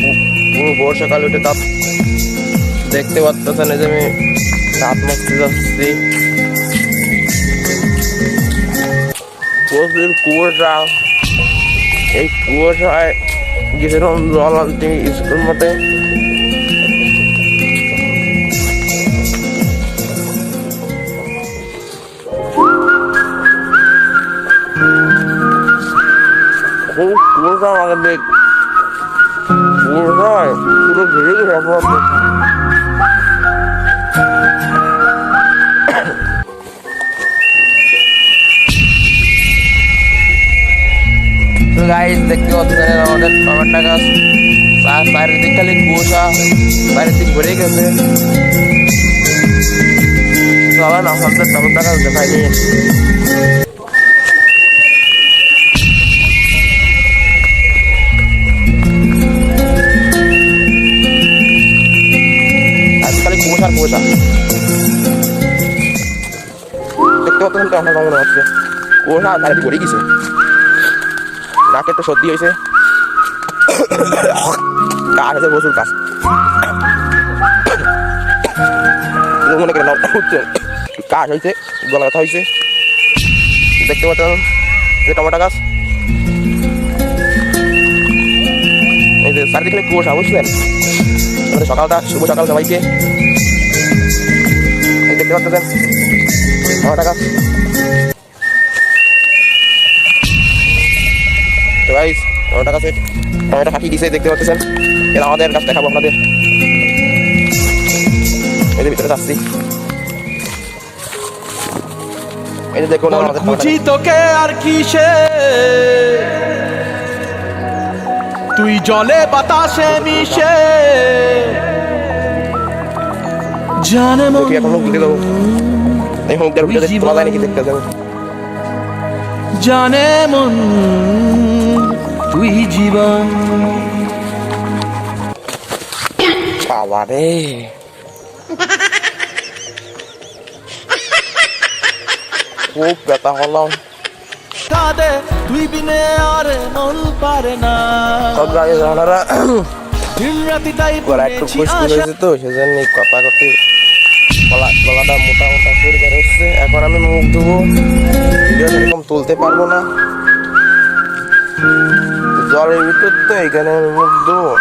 পুরো বর্ষাকাল উঠে তাপ দেখতে পাচ্ছেন, এই যে আমি তাপ মারতে যাচ্ছি। প্রচুর কুয়াশা, এই কুয়াশায় গেছিলাম জল আনতে স্কুল মতে। খুব কুয়াশা আমাদের কুয়াশায় পুরো ঘিরে গেছে আপনার। গাইস দেখতে পাচ্ছেন আমাদের টমেটো গাছ, চারিদিক খালি কুয়াশা, চারিদিক ভরে গেছে। চলেন আপনাদের টমেটো গাছ দেখাই নিয়ে। খালি কুয়াশার কুয়াশা দেখতে পাচ্ছেন তো, আমার মনে হচ্ছে কুয়াশা চারিদিক ভরে গেছে। নাকে তো সর্দি হয়েছে, কাজ আছে প্রচুর কাজ। মনে করেন কাজ হয়েছে, গলা ব্যথা হয়েছে। দেখতে পাচ্ছেন যে টমেটো গাছ, এই যে চারিদিকে কুয়াশা, বুঝলেন? আমাদের সকালটা শুভ সকাল সবাইকে। দেখতে পাচ্ছেন টমেটো গাছ। তো গাইস টমেটো গাছে টমেটো ফাটিয়ে দিয়েছে, দেখতে পাচ্ছেন। এর আমাদের গাছ দেখাবো আপনাদের, এই যে ভিতরে যাচ্ছি। এই যে দেখুন খুঁজি তোকে আর কিসে, তুই জলে বাতাসে মিশে, জানে মন এখন মুখ দিতে দেবো, এই মুখটার ভিতরে তোলা যায় নাকি দেখতে যাবো। জানে মন তুই জীবন। বাবা রে, খুব ব্যথা হলাম। কাঁদে তুই বিনে আর মন পারে না, সব গাড়ি জানারা দিন রাতি তাই গলা একটু খুশকি হয়েছে, তো সেজন্য কথা করতে গলাটা মোটা মোটা করে বেরোচ্ছে। এখন আমি মুখ ধুবো, ভিডিও সেরকম তুলতে পারবো না, জলের ভিতর তো এখানে মুখ ধুবো।